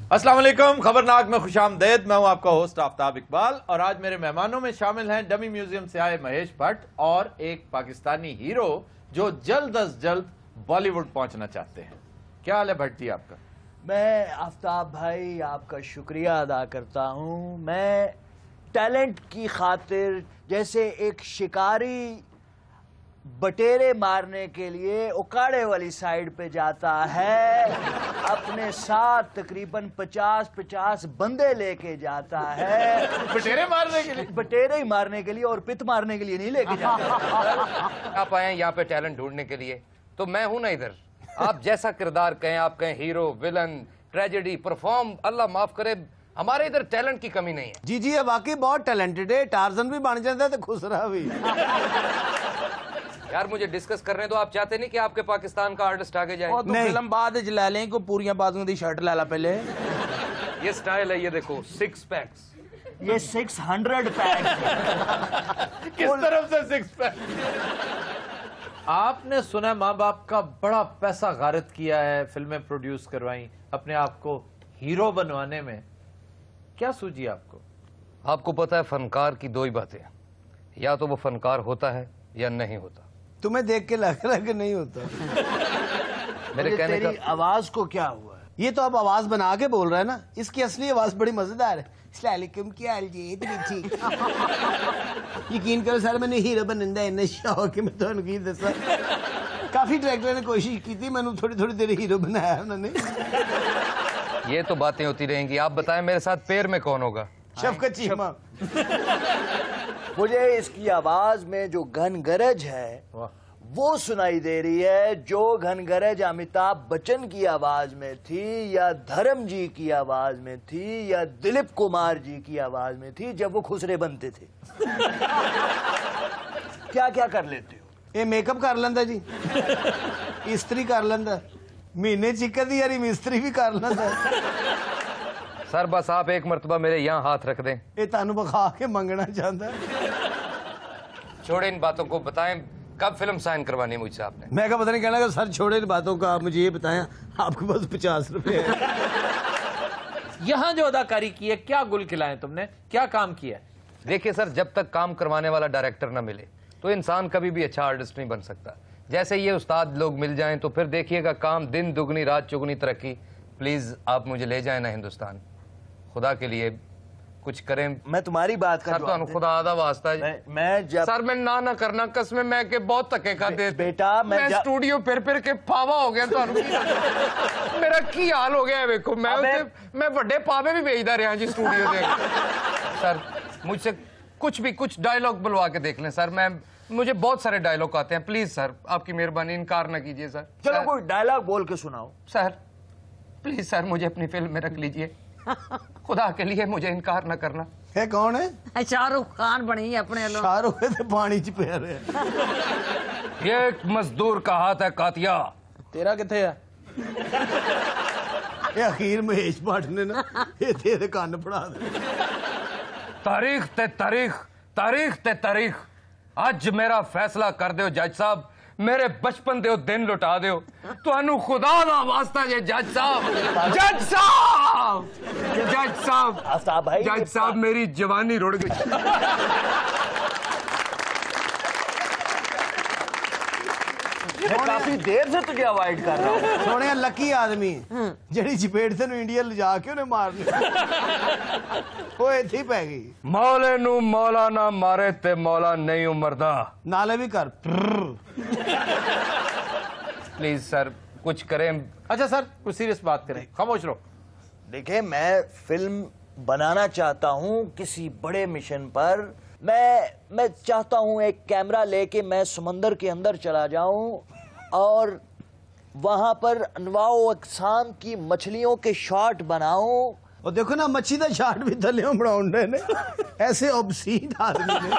अस्सलाम वालेकुम, खबरनाक में खुशामदेद। मैं हूं आपका होस्ट आफ्ताब इकबाल और आज मेरे मेहमानों में शामिल हैं डमी म्यूजियम से आए महेश भट्ट और एक पाकिस्तानी हीरो जो जल्द अज जल्द बॉलीवुड पहुंचना चाहते हैं। क्या हाल है भट्ट जी आपका? मैं आफ्ताब भाई आपका शुक्रिया अदा करता हूं। मैं टैलेंट की खातिर जैसे एक शिकारी बटेरे मारने के लिए उकाड़े वाली साइड पे जाता है, अपने साथ तकरीबन 50-50 बंदे लेके जाता है। बटेरे मारने के लिए? बटेरे ही मारने के लिए और पित मारने के लिए नहीं लेके जाता। आप आए यहाँ पे टैलेंट ढूंढने के लिए, तो मैं हूं ना इधर। आप जैसा किरदार कहें, आप कहें हीरो, विलन, ट्रेजेडी, परफॉर्म, अल्लाह माफ करे, हमारे इधर टैलेंट की कमी नहीं है। जी जी, वाकई बहुत टैलेंटेड है। टार्जन भी बन जाता है तो खुसरा भी। यार मुझे डिस्कस करने दो। आप चाहते नहीं कि आपके पाकिस्तान का आर्टिस्ट आगे जाए? तो फिल्म बाद ले लें को पूरी बाजुओं की शर्ट ला ला पहले। ये स्टाइल है, ये देखो 6 पैक्स, ये 600 पैक्स। किस तरफ से 6 पैक? आपने सुना माँ बाप का बड़ा पैसा गारत किया है, फिल्में प्रोड्यूस करवाई, अपने आप को हीरो बनवाने में। क्या सूझी आपको? आपको पता है फनकार की दो ही बातें, या तो वो फनकार होता है या नहीं होता। तुम्हें देख के लग रहा है कि नहीं होता। मेरे कहने तेरी का आवाज को क्या हुआ है? ये तो अब आवाज बना के बोल रहा है ना, इसकी असली आवाज बड़ी मजेदार है। अस्सलामुअलैकुम, क्या हाल जी? इतनी ठीक। यकीन करो सर, मैंने हीरो बनने का इन्ना शौक है, मैं तुहानू की दसा। काफी डायरेक्टर ने कोशिश की थी, मैंने थोड़ी थोड़ी देर हीरो बनाया उन्होंने। ये तो बातें होती रहेंगी। आप बताएं मेरे साथ पैर में कौन होगा? शफकत चीमा। मुझे इसकी आवाज में जो घनगरज है वो सुनाई दे रही है, जो घनगरज अमिताभ बच्चन की आवाज में थी या धर्म जी की आवाज में थी या दिलीप कुमार जी की आवाज में थी जब वो खुसरे बनते थे। क्या क्या कर लेते हो? ये मेकअप कर लेंदा जी, इस्त्री कर लेंदा, महीने चिकन दी यारी मिस्त्री भी कर लेंदा। सर बस आप एक मर्तबा मेरे यहाँ हाथ रख दें। ये तानू बखा के मंगना चाहता है। छोड़े इन बातों को, बताएं कब फिल्म साइन करवानी है मुझसे आपने? मैं क्या पता नहीं कहना, सर छोड़े इन बातों का, आप मुझे ये बताएं आपके पास 50 रुपए है। यहां जो अदाकारी की है, क्या गुल खिलाए तुमने, क्या काम किया? देखिए सर, जब तक काम करवाने वाला डायरेक्टर ना मिले तो इंसान कभी भी अच्छा आर्टिस्ट नहीं बन सकता। जैसे ये उस्ताद लोग मिल जाएं तो फिर देखिएगा काम दिन दुगनी रात चुगनी तरक्की। प्लीज आप मुझे ले जाएं ना हिंदुस्तान, खुदा के लिए कुछ करें। मैं तुम्हारी बात कर सर तो खुदा आधा वास्ता है। मैं जब सर मैं ना करना कसमें, मैं के बहुत धक्के खाते बेटा मैं स्टूडियो फिर के फावा हो गया। तो मेरा की हाल हो गया है, देखो मैं बड़े पावे भी भेजदा रहा जी स्टूडियो से। सर मुझसे कुछ डायलॉग बुलवा के देख लें सर। मुझे बहुत सारे डायलॉग आते हैं, प्लीज सर आपकी मेहरबानी, इनकार ना कीजिए सर। चलो कोई डायलॉग बोल के सुनाओ सर, प्लीज सर मुझे अपनी फिल्म में रख लीजिए, खुदा के लिए मुझे इनकार ना करना। है कौन है? शाहरुख खान बनी अपने लो। शाहरुख है तो पानी च पे रहे। ये एक मजदूर का हाथ है कातिया। तेरा किथे है? ये अखीर महेश भट्ट ने ना ये तेरे कान फड़ा दे। तारीख ते तारीख, तारीख ते तारीख, अज मेरा फैसला कर दो जज साहब, मेरे बचपन दे दिन लुटा दो। तुहानू खुदा दा वास्ता जे जज साहब, जज साहब, जज साहब, आफ्ताब भाई, जज साहब मेरी जवानी रुड़ गई। मैं काफी देर से तुझे अवॉइड कर रहा हूँ। सोने लकी आदमी जड़ी चपेट तेन इंडिया ले जाके उन्हें मार लिया, वो इत्थे ही पै गई। मौले नू मौला ना मारे ते मौला नहीं उमरदा। नाले भी कर। प्लीज सर कुछ करें। अच्छा सर, कुछ सीरियस बात करें, खामोश रहो। देखिए मैं फिल्म बनाना चाहता हूँ किसी बड़े मिशन पर। मैं चाहता हूँ एक कैमरा लेके मैं समंदर के अंदर चला जाऊं और वहां पर अनवाओ अकसाम की मछलियों के शॉट बनाऊं। और देखो ना मच्छी का शॉट भी थले बनाने ने, ऐसे ऑब्सीन आदमी ने।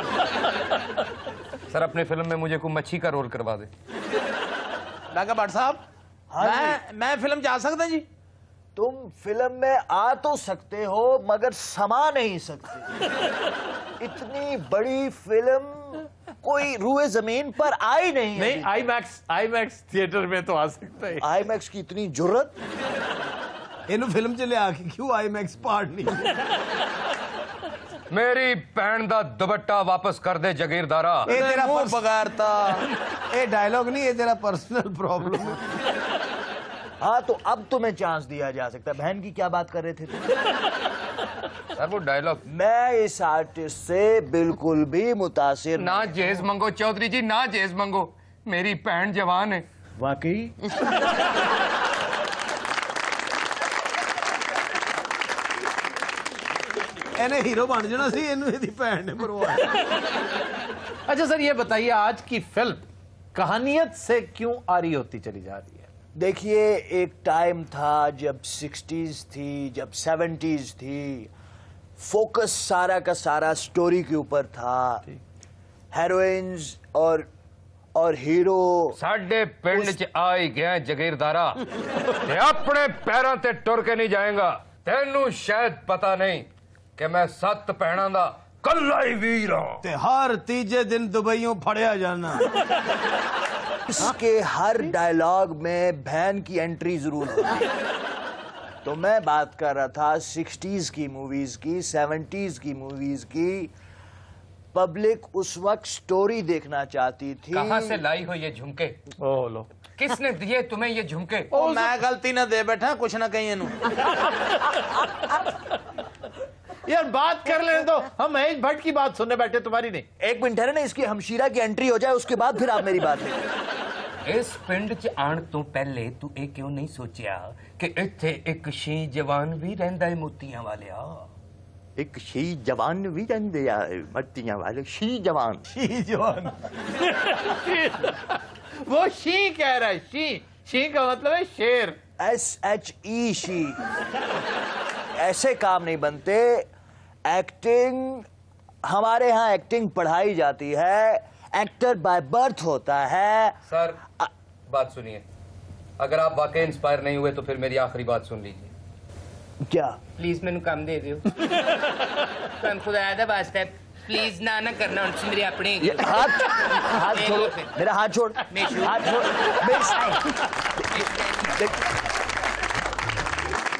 सर अपनी फिल्म में मुझे कोई मच्छी का रोल करवा दे। डाका भट्ट साहब, मैं फिल्म जा सकता जी? तुम फिल्म में आ तो सकते हो मगर समा नहीं सकते। इतनी बड़ी फिल्म कोई रूए जमीन पर आई नहीं। नहीं, आईमैक्स थिएटर में तो आ सकता है। आईमैक्स की इतनी जुर्रत? ਇਹਨੂੰ ਫਿਲਮ ਚ ਲਿਆ ਕੇ ਕਿਉਂ ਆਈਮੈਕਸ ਪਾਰਟ ਨਹੀਂ मेरी भैन दा दुपट्टा वापस कर दे जगीरदारा। ਇਹ ਤੇਰਾ मुंह बगाड़ता। ਇਹ ਡਾयलॉग नहीं, ये तेरा पर्सनल प्रॉब्लम है। हाँ तो अब तुम्हें चांस दिया जा सकता है। बहन की क्या बात कर रहे थे तुम? सर वो डायलॉग मैं इस आर्टिस्ट से बिल्कुल भी मुतासिर ना जेज मंगो चौधरी जी, ना जेज मंगो, मेरी भैन जवान है। वाकई ਇਹਨੇ ਹੀਰੋ ਬਣ ਜਾਣਾ ਸੀ, ਇਹਨੂੰ ਇਹਦੀ ਭੈਣ ਨੇ ਮਰਵਾਇਆ। अच्छा सर ये बताइए, आज की फिल्म कहानियत से क्यों आरी होती चली जा रही है? देखिए, एक टाइम था जब 60s थी, जब 70s थी, फोकस सारा का सारा स्टोरी के ऊपर था। हीरोइंस और हीरो साडे पिंड च आई गया जगीरदारा, ते अपने पैरों ते टुर के नहीं जाएगा। तेनू शायद पता नहीं कि मैं 7 भैणां दा कल्ला ही वीर हां। ਤੇ ਹਰ ਤੀਜੇ ਦਿਨ ਦੁਬਈੋਂ ਫੜਿਆ ਜਾਣਾ। इसके हर डायलॉग में बहन की एंट्री जरूर होती है। तो मैं बात कर रहा था 60s की मूवीज की, 70s की मूवीज की। पब्लिक उस वक्त स्टोरी देखना चाहती थी। कहां से लाई हो ये झुमके? ओ लो किसने दिए तुम्हें ये झुमके? ਉਹ ਮੈਂ ਗਲਤੀ ਨਾ ਦੇ ਬੈਠਾ, ਕੁਛ ਨਾ ਕਹੀ ਇਹਨੂੰ। यार बात कर लेने दो, हम महेश भट्ट की बात सुनने बैठे, तुम्हारी नहीं। एक मिनट है ना, इसकी हमशीरा की एंट्री हो जाए, उसके बाद फिर आप मेरी बात लें। इस पिंड च आण तो पहले तू ये क्यों नहीं सोचिया कि इत्थे एक शी जवान भी रहिंदा है मोतियां वालिया? एक शी जवान भी रहंदे आ मत्तियां वाले शी जवान। शी जवान। वो शी कह रहा है, शी का मतलब है शेर। SHE she. ऐसे काम नहीं बनते। एक्टिंग, हमारे यहाँ एक्टिंग पढ़ाई जाती है, एक्टर बाय बर्थ होता है। सर बात सुनिए, अगर आप वाकई इंस्पायर नहीं हुए तो फिर मेरी आखिरी बात सुन लीजिए। क्या? प्लीज मैनू काम दे दियो। तुम खुदा दा वास्ता प्लीज ना ना करना उनसे मेरी अपनी ये हाथ छोड़ो, मेरा हाथ छोड़, हाथ छोड़।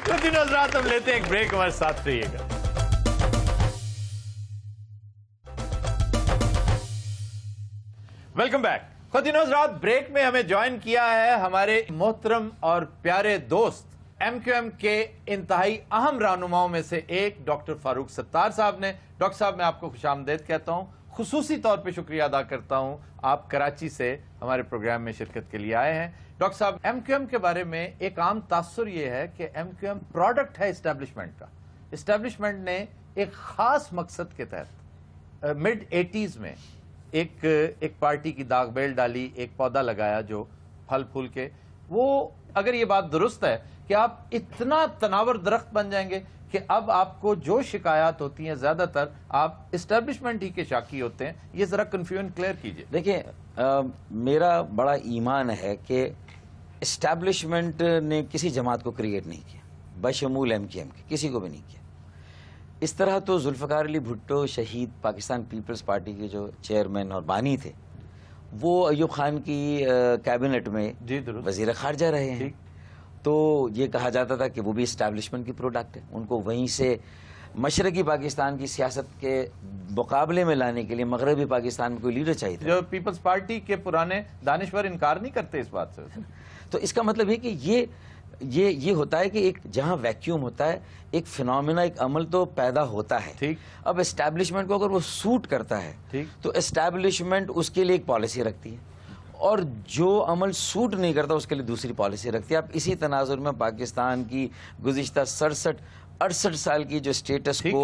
तो दिनों रात हम लेते हैं एक ब्रेक, हमारे साथ रहिएगा। Welcome back. खुदिनोज रात ब्रेक में हमें ज्वाइन किया है हमारे मोहतरम और प्यारे दोस्त MQM के इंतहाई अहम रहनुमाओं में से एक डॉक्टर फारूक सत्तार साहब ने। डॉक्टर साहब, मैं आपको खुशामदेद कहता हूं, खुसूसी तौर पे शुक्रिया अदा करता हूं, आप कराची से हमारे प्रोग्राम में शिरकत के लिए आए हैं। डॉक्टर साहब, MQM के बारे में एक आम तासुर ये है कि MQM प्रोडक्ट है एस्टेब्लिशमेंट का। एस्टेब्लिशमेंट ने एक खास मकसद के तहत मिड 80s में एक पार्टी की दाग बेल डाली, एक पौधा लगाया जो फल फूल के, वो अगर ये बात दुरुस्त है कि आप इतना तनावर दरख्त बन जाएंगे कि अब आपको जो शिकायत होती हैं ज्यादातर आप एस्टेब्लिशमेंट ही के शाकी होते हैं, ये जरा कंफ्यूजन क्लियर कीजिए। देखिए, मेरा बड़ा ईमान है कि एस्टेब्लिशमेंट ने किसी जमात को क्रिएट नहीं किया, बशमूल MQM के किसी को भी नहीं किया। इस तरह तो जुल्फ़िकार अली भुट्टो शहीद पाकिस्तान पीपल्स पार्टी के जो चेयरमैन और बानी थे, वो अयूब खान की कैबिनेट में वजीर खारजा रहे हैं। तो ये कहा जाता था कि वो भी एस्टेब्लिशमेंट की प्रोडक्ट है, उनको वहीं से मशरकी पाकिस्तान की सियासत के मुकाबले में लाने के लिए मगरबी पाकिस्तान में कोई लीडर चाहिए था। जो पीपल्स पार्टी के पुराने दानिश्वर इनकार नहीं करते इस बात से। तो इसका मतलब है कि ये होता है कि एक जहां वैक्यूम होता है, एक फिनोमिना, एक अमल तो पैदा होता है। ठीक। अब एस्टैब्लिशमेंट को अगर वो सूट करता है, ठीक, तो एस्टैब्लिशमेंट उसके लिए एक पॉलिसी रखती है, और जो अमल सूट नहीं करता उसके लिए दूसरी पॉलिसी रखती है। अब इसी तनाजुर में पाकिस्तान की गुज़िश्ता 67-68 साल की जो स्टेटस को,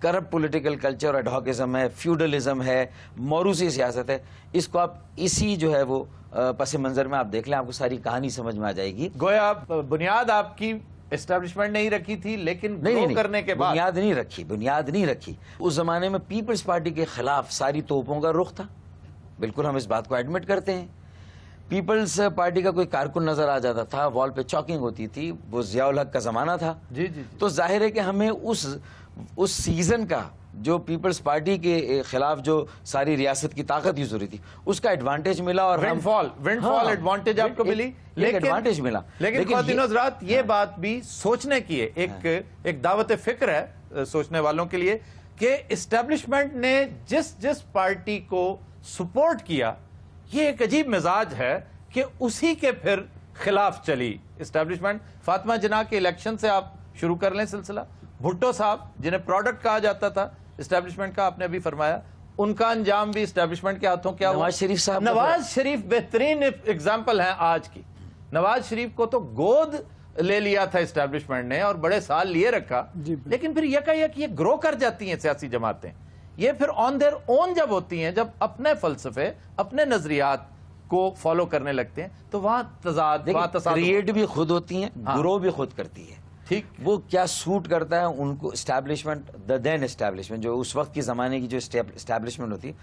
करप्ट पॉलिटिकल कल्चर, एडहॉकिज्म है, फ्यूडलिज्म है, मौरूसी सियासत है, इसको आप इसी जो है वो पस मंजर में आप देख लें, आपको सारी कहानी समझ में आ जाएगी। गोया बुनियाद आपकी एस्टेब्लिशमेंट नहीं रखी थी, लेकिन नहीं करने के बाद बुनियाद नहीं रखी। उस जमाने में पीपल्स पार्टी के खिलाफ सारी तोपों का रुख था, बिल्कुल हम इस बात को एडमिट करते हैं। पीपल्स पार्टी का कोई कारकुन नजर आ जाता था, वॉल पे चॉकिंग होती थी, वो जियाउल हक का जमाना था। जी जी। तो जाहिर है कि हमें उस सीजन का जो पीपल्स पार्टी के खिलाफ जो सारी रियासत की ताकत यूज हो रही थी, उसका एडवांटेज मिला और विंडफॉल एडवांटेज आपको मिली, लेकिन एडवांटेज मिला। लेकिन ख्वातीनो हज़रात, ये बात भी सोचने की है, एक दावत फिक्र है सोचने वालों के लिए कि एस्टेब्लिशमेंट ने जिस जिस पार्टी को सपोर्ट किया, ये एक अजीब मिजाज है कि उसी के फिर खिलाफ चली एस्टेब्लिशमेंट। फातिमा जिन्ना के इलेक्शन से आप शुरू कर लें सिलसिला। भुट्टो साहब, जिन्हें प्रोडक्ट कहा जाता था एस्टेब्लिशमेंट का, आपने अभी फरमाया, उनका अंजाम भी एस्टेब्लिशमेंट के हाथों क्या हुआ? नवाज शरीफ साहब, नवाज शरीफ बेहतरीन एग्जाम्पल है आज की। नवाज शरीफ को तो गोद ले लिया था एस्टेब्लिशमेंट ने और बड़े साल लिए रखा, लेकिन फिर यकायक ये ग्रो कर जाती हैं सियासी जमातें। ये फिर ऑन देयर ओन जब होती हैं, जब अपने फलसफे, अपने नजरियात को फॉलो करने लगते हैं, तो वहां तजाद, क्रिएट भी खुद होती हैं, ग्रो भी खुद करती है। ठीक, वो क्या सूट करता है उनको, एस्टैब्लिशमेंट, द देन एस्टैब्लिशमेंट, जो उस वक्त की जमाने की जो एस्टैब्लिशमेंट होती है,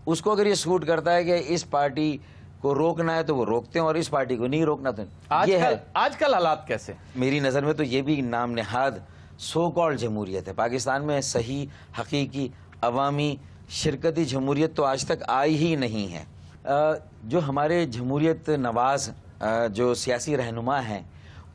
उसको अगर ये सूट करता है कि इस पार्टी को रोकना है तो वो रोकते हैं और इस पार्टी को नहीं रोकना तो ये है। आजकल हालात कैसे? मेरी नजर में तो ये भी नाम नेहाद सो कॉल्ड जमहूरियत है। पाकिस्तान में सही, हकीकी, अवामी, शिरकती जमहूरियत तो आज तक आई ही नहीं है। जो हमारे जमहूरियत नवाज जो सियासी रहनुमा हैं,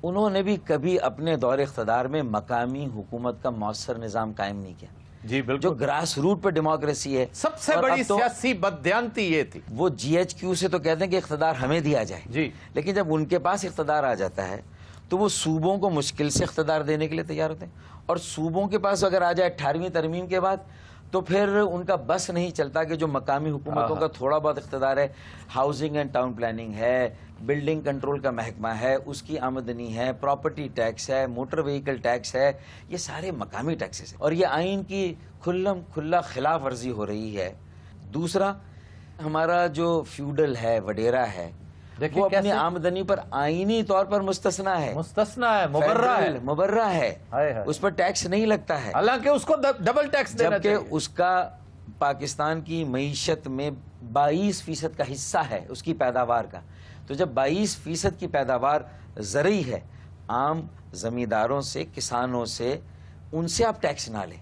उन्होंने भी कभी अपने दौर इख्तदार में मकामी हुकूमत का मौसर निज़ाम कायम नहीं किया। जी बिल्कुल, जो ग्रास रूट पर डेमोक्रेसी है, सबसे बड़ी सियासी बददियानती ये थी। वो GHQ से तो कहते हैं कि इख्तदार हमें दिया जाए जी, लेकिन जब उनके पास इख्तदार आ जाता है तो वो सूबों को मुश्किल से इख्तदार देने के लिए तैयार होते हैं, और सूबों के पास अगर आ जाए 18वीं तरमीम के बाद तो फिर उनका बस नहीं चलता कि जो मकामी हुकूमतों का थोड़ा बहुत इख्तदार है, हाउसिंग एंड टाउन प्लानिंग है, बिल्डिंग कंट्रोल का महकमा है, उसकी आमदनी है, प्रॉपर्टी टैक्स है, मोटर व्हीकल टैक्स है, ये सारे मकामी टैक्सेस है और ये आइन की खुल्ला खिलाफ वर्जी हो रही है। दूसरा, हमारा जो फ्यूडल है, वडेरा है, वो अपनी आमदनी पर आईनी तौर पर मुस्तस्ना है, मुबर्रा है, उस पर टैक्स नहीं लगता है, हालांकि उसको डबल टैक्स देना चाहिए, जबकि उसका पाकिस्तान की मईशत में 22% का हिस्सा है उसकी पैदावार का। तो जब 22% की पैदावार ज़रूरी है, आम जमींदारों से, किसानों से, उनसे आप टैक्स ना लें,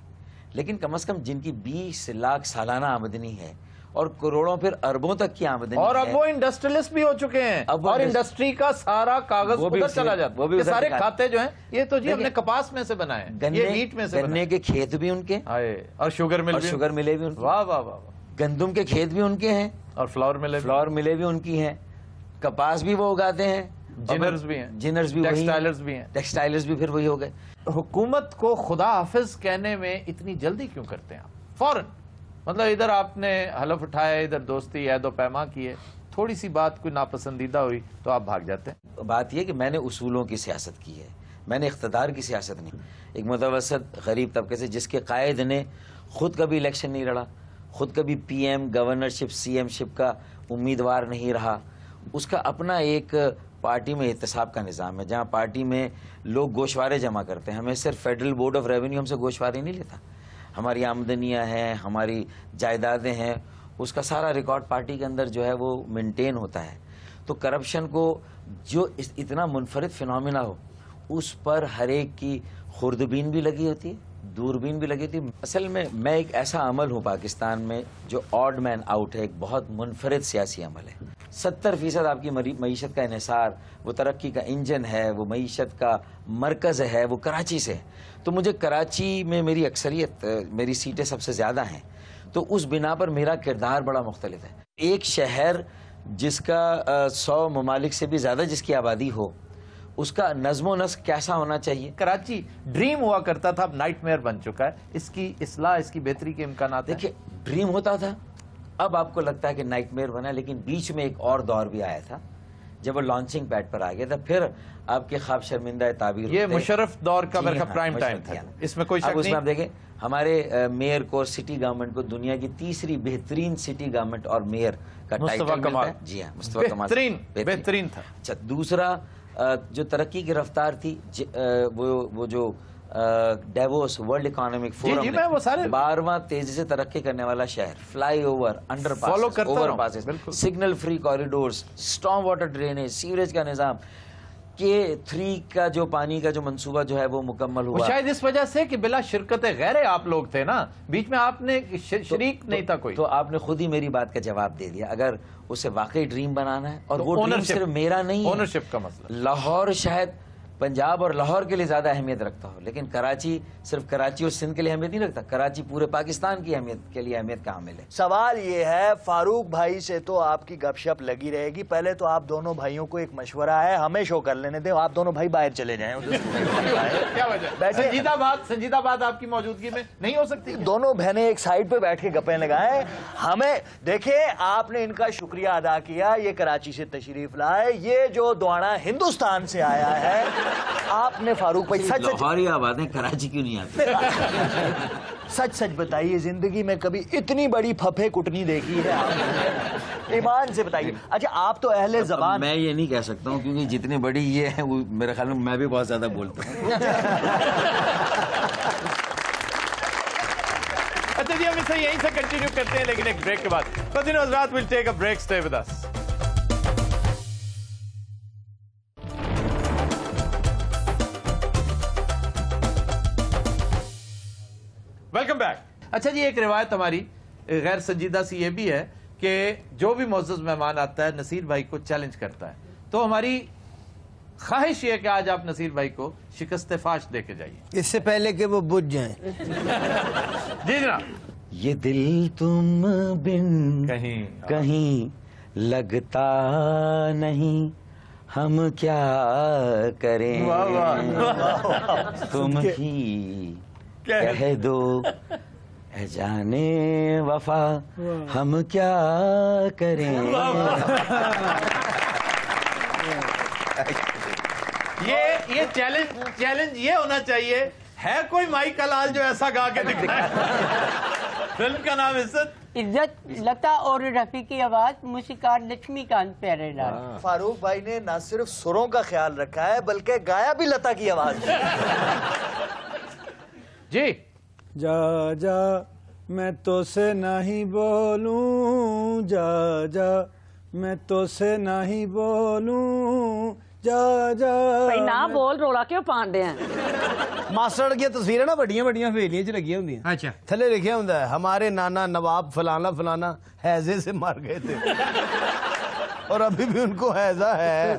लेकिन कम से कम जिनकी 20 लाख सालाना आमदनी है और करोड़ों फिर अरबों तक की आमदनी और है, अब वो इंडस्ट्रियलिस्ट भी हो चुके हैं, अब और इंडस्ट्री का सारा कागज उधर चला जाता है। ये सारे खाते जो हैं, ये तो जी हमने कपास में से बनाए हैं, ये वीट में से, गन्ने के खेत भी उनके, और शुगर मिले भी उनके, वाह वाह वाह, गंदुम के खेत भी उनके हैं, और फ्लावर मिले भी उनकी हैं, कपास भी वो उगाते हैं, जिनर्स भी हैं, टेक्सटाइलर्स भी फिर वही हो गए। हुकूमत को खुदा हाफिज कहने में इतनी जल्दी क्यों करते हैं आप? फौरन, मतलब इधर आपने हलफ उठाया, इधर दोस्ती ऐदो पैमा की है, थोड़ी सी बात कोई नापसंदीदा हुई तो आप भाग जाते हैं। बात यह कि मैंने उसूलों की सियासत की है, मैंने इख्तदार की सियासत नहीं। एक मुतवसत गरीब तबके से जिसके कायद ने खुद कभी इलेक्शन नहीं लड़ा, खुद कभी PM, गवर्नरशिप, CMशिप का उम्मीदवार नहीं रहा, उसका अपना एक पार्टी में एहतसाब का निज़ाम है, जहाँ पार्टी में लोग गोशवारे जमा करते हैं। हमें सिर्फ फेडरल बोर्ड ऑफ रेवेन्यू हमसे गोशवारे नहीं लेता, हमारी आमदनियाँ हैं, हमारी जायदादें हैं, उसका सारा रिकॉर्ड पार्टी के अंदर जो है वो मेंटेन होता है। तो करप्शन को जो इतना मुनफरिद फिनोमिना हो, उस पर हर एक की खुर्दबीन भी लगी होती है, दूरबीन भी लगी थी। असल में मैं एक ऐसा अमल हूँ पाकिस्तान में जो ऑड मैन आउट है, एक बहुत मुनफरिद सियासी अमल है। 70% आपकी मईशत का इन्हिसार, वो तरक्की का इंजन है, वो मईशत का मरकज़ है, वो कराची से है। तो मुझे कराची में मेरी अक्सरियत, मेरी सीटें सबसे ज़्यादा हैं, तो उस बिना पर मेरा किरदार बड़ा मुख्तलिफ है। एक शहर जिसका 100 ममालिक से भी ज़्यादा जिसकी आबादी हो, उसका नज़्मो नस्क कैसा होना चाहिए। कराची ड्रीम हुआ करता था, अब नाइटमेयर बन चुका है। इसकी इस्लाह, इसकी बेहतरी के इम्कानात देखिए, ड्रीम होता था, अब आपको लगता है कि नाइटमेयर बना, लेकिन बीच में एक और दौर भी आया था जब वो लॉन्चिंग पैड पर आ गया था, फिर आपके ख्वाब शर्मिंदा ताबीर, ये मुशर्रफ दौर का मेरा प्राइम टाइम था, इसमें कोई शक नहीं। आप देखें, हमारे मेयर को, सिटी गवर्नमेंट को दुनिया की तीसरी बेहतरीन सिटी गवर्नमेंट और मेयर का टाइटल मिलता है। जी हाँ, मुस्तफा कमाल बेहतरीन था। अच्छा, दूसरा जो तरक्की की रफ्तार थी, वो जो डेवोस वर्ल्ड इकोनॉमिक फोरम, 12वां तेजी से तरक्की करने वाला शहर, flyover, underpasses, overpasses, signal free corridors, storm water drainage, sewerage का निजाम, के 3 का जो पानी का जो मंसूबा जो है वो मुकम्मल वो हुआ। शायद इस वजह से कि बिला शिरकत गैर आप लोग थे ना, बीच में आपने शरीक नहीं था कोई। तो आपने खुद ही मेरी बात का जवाब दे दिया। अगर उसे वाकई ड्रीम बनाना है, और वो ड्रीम सिर्फ मेरा नहीं है, ओनरशिप का मसला। लाहौर शायद पंजाब और लाहौर के लिए ज्यादा अहमियत रखता हो, लेकिन कराची सिर्फ कराची और सिंध के लिए अहमियत नहीं रखता, कराची पूरे पाकिस्तान की अहमियत के लिए अहमियत का हामिल है। सवाल ये है, फारूक भाई से तो आपकी गपशप लगी रहेगी, पहले तो आप दोनों भाइयों को एक मशवरा है, हमें शो कर लेने दे, आप दोनों भाई बाहर चले जाएं। क्या वजह? संजीदा बात आपकी मौजूदगी में नहीं हो सकती? दोनों बहनें एक साइड पे बैठ के गप्पे लगाएं। हमें देखिए, आपने इनका शुक्रिया अदा किया, ये कराची से तशरीफ लाए, ये जो द्वाना हिंदुस्तान से आया है, आपने फारूक भाई सच लाहौरी आबाद है, कराची क्यों नहीं आते? सच बताइए, जिंदगी में कभी इतनी बड़ी फफे कुटनी देखी है आपने? ईमान से बताइए। अच्छा, आप तो अहले ज़बान। मैं ये नहीं कह सकता हूँ, क्योंकि जितनी बड़ी ये है वो मेरे ख्याल में मैं भी बहुत ज्यादा बोलता हूँ। अच्छा जी, हम इसे यहीं से कंटिन्यू करते हैं, लेकिन एक ब्रेक के बाद। कंटिन्यू हज़रात, will take a break, stay with us. Welcome back. अच्छा जी, एक रिवायत हमारी गैर संजीदा सी ये भी है कि जो भी मोअज़्ज़ज़ मेहमान आता है नसीर भाई को चैलेंज करता है, तो हमारी ख्वाहिश ये कि आज आप नसीर भाई को शिकस्त फाश दे के जाइए, इससे पहले कि वो बुझ जाएं। जी जनाब। ये दिल तुम बिन कहीं लगता नहीं, हम क्या करें, तुम ही कह दो ए जाने वफा, हम क्या करें। ये चैलेंज ये होना चाहिए, है कोई माइक लाल जो ऐसा गा के दिखाए? फिल्म का नाम इज्जत। लता और रफी की आवाज, मूसीकार लक्ष्मीकांत प्यारेलाल। फारूक भाई ने न सिर्फ सुरों का ख्याल रखा है, बल्कि गाया भी लता की आवाज। जी। जा जा मैं तो से नहीं बोलूं, जा जा मैं तो से नहीं बोलूं, जा जा। भाई ना बोल, रोला क्यों पांडे हैं? मास्टर की तस्वीरें ना बड़िया बड़िया हवेलियां च लगी होंगी। अच्छा। थले लिखा होंगे हमारे नाना नवाब फलाना फलाना हैजे से मर गए थे और अभी भी उनको हैजा है।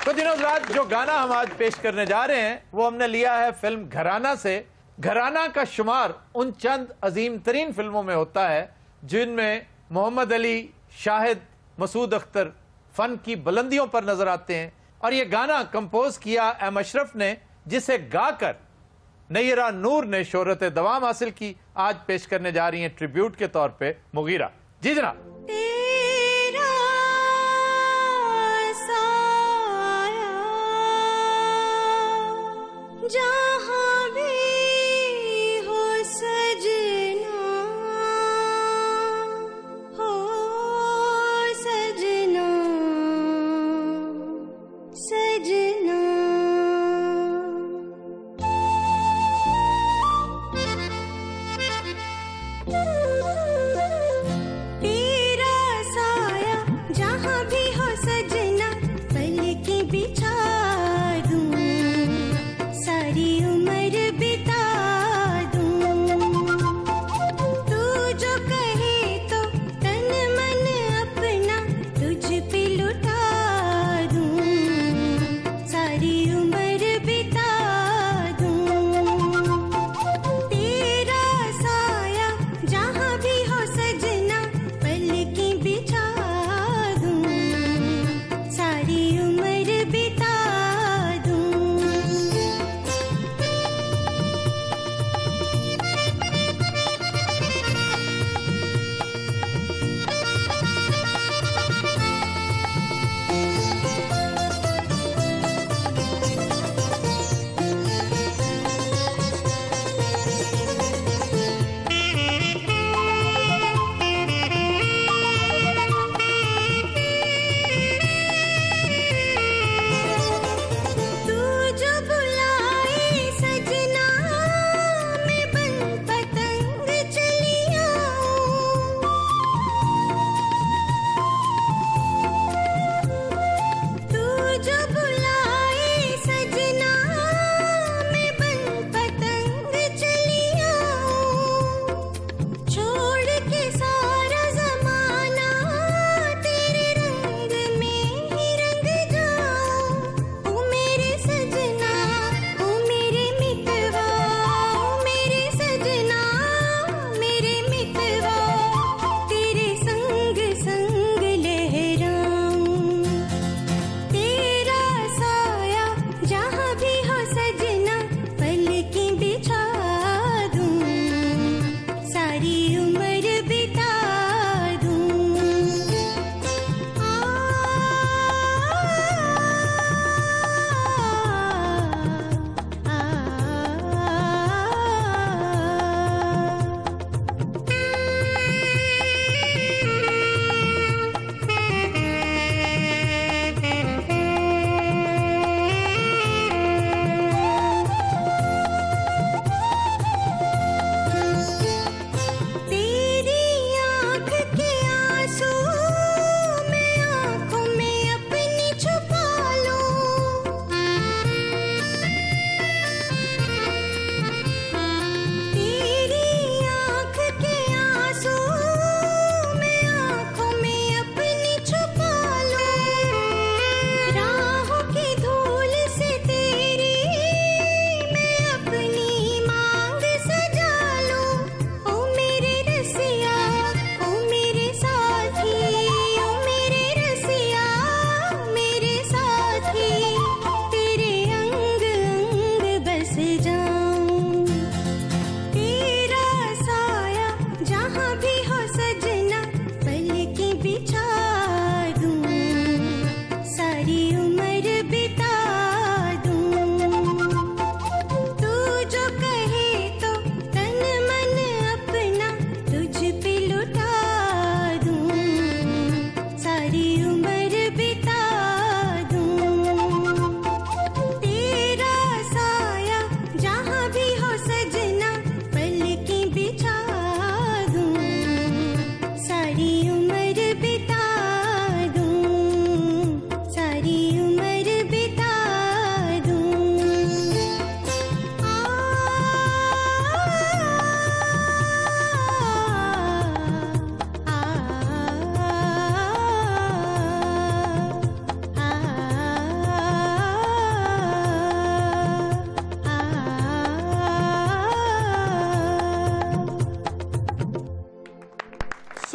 तो दिनों रात जो गाना हम आज पेश करने जा रहे हैं वो हमने लिया है फिल्म घराना से। घराना का शुमार उन चंद अजीम तरीन फिल्मों में होता है जिनमें मोहम्मद अली, शाहिद, मसूद अख्तर फन की बुलंदियों पर नजर आते हैं। और ये गाना कंपोज किया एम अशरफ ने, जिसे गाकर नैरा नूर ने शोहरत दवाम हासिल की। आज पेश करने जा रही हैं ट्रिब्यूट के तौर पे मुगीरा। जी जनाब। जहाँ भी हो सजना, हो सजना, सजना। तेरा साया जहाँ भी हो सजना, पलकें बिछा दूँ सारी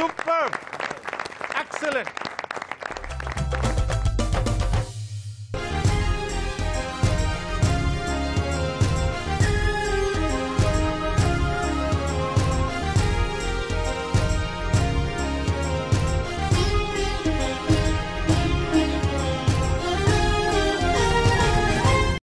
सुपर, एक्सीलेंट।